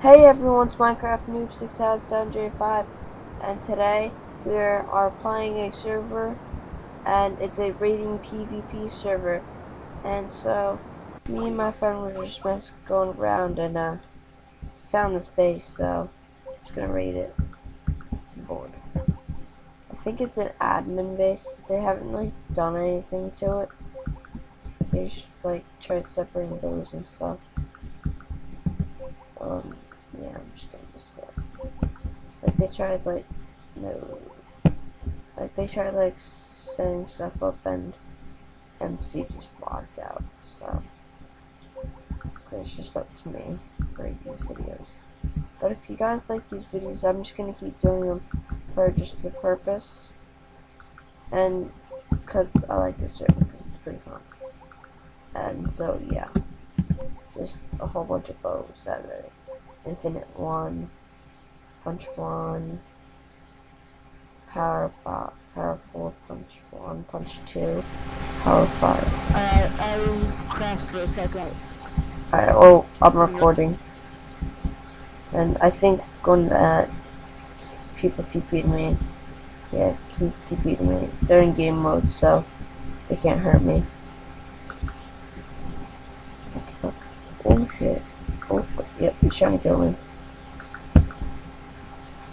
Hey everyone, it's Minecraft Noob 6705, and today we are playing a server, and it's a raiding PvP server. And so, me and my friend were just going around and found this base, so I'm just gonna raid it. It's bored. I think it's an admin base. They haven't really done anything to it. They just like tried separating those and stuff. Yeah, I'm just gonna do stuff. Like they tried they tried like setting stuff up and MC just logged out, so it's just up to me to rate these videos. But if you guys like these videos, I'm just gonna keep doing them for just the purpose, and because I like this server because it's pretty fun. And so yeah, just a whole bunch of bows that are infinite 1, punch 1, power 5, power 4, punch 1, punch 2, power 5. I crashed for a second. Oh, I'm recording. And I think going that people TP'd me. Yeah, keep TP'd me. They're in game mode, so they can't hurt me. What the fuck? Oh shit. Oh, yep, he's trying to kill me.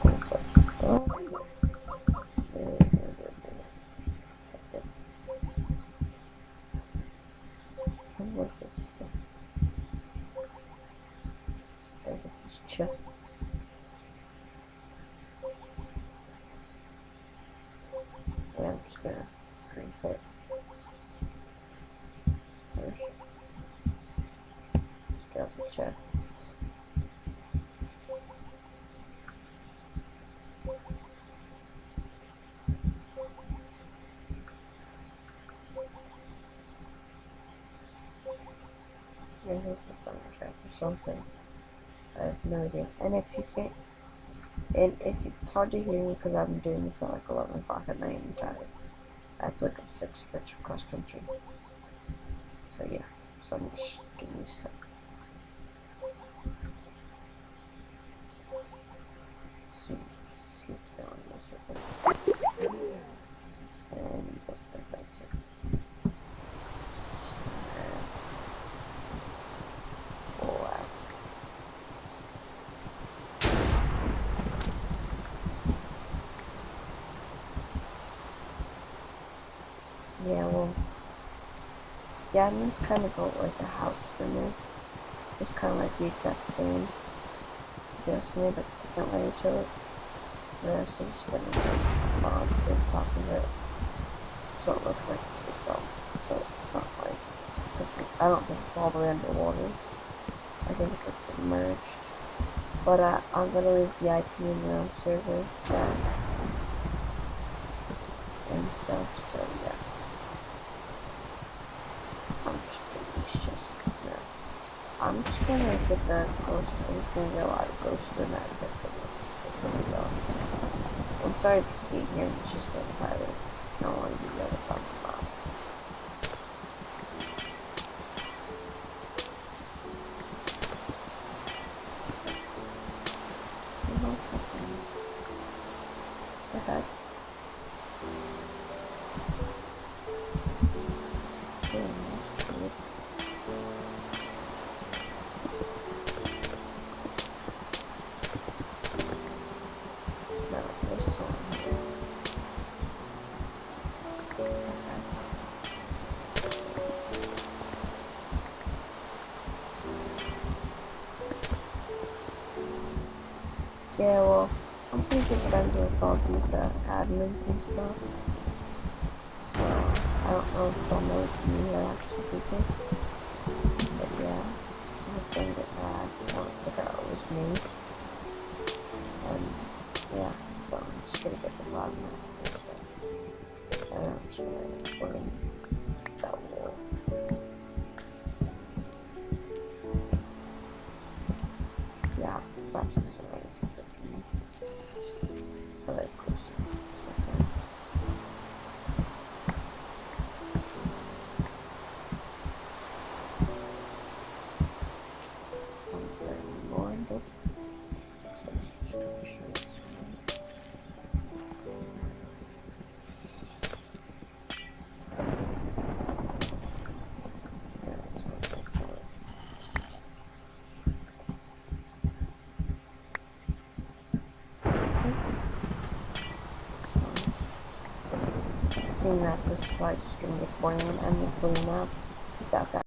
Oh, fuck. Oh. I want this stuff. I get these chests. Yeah, I'm just gonna grief it. First. Just grab the chests. I hope the phone trap or something. I have no idea. And if you can't, and if it's hard to hear me because I'm doing this at like 11 o'clock at night and I'm tired, I have to wake up 6 for cross country. So yeah, so I'm just getting this stuff. He's feeling miserable. And that's my friend too. Just as wow. Yeah, well, yeah, admin's kind of built like a house for me. It's kind of like the exact same. They also made like a second layer to it. But I also just got a mod to the top of it. So it looks like there's dog. So it's not like, because I don't think it's all the way underwater. I think it's like submerged. But I'm gonna leave the IP in the server chat and stuff, so yeah. I'm just doing these chests now. I'm just gonna get the ghost. I'm just gonna get a lot of ghost in that because I'm sorry if you can't hear me, it's just like tired. I don't want to be the other talking about. The heck? Damn, that's true. No, there's someone here. Yeah, well, I'm pretty good friends with all these admins and stuff. So, I don't know if they'll know it's me that actually did this. But yeah, I'm gonna get mad. I want to figure out it was me. And yeah, so I'm just gonna get the bottom of this stuff. And I'm just gonna put in that wall. Yeah, perhaps this is right to the feed. I like close to my friend. I'm very bored. seeing that, this is why I'm just going to get boring and end the video now. Peace out, guys.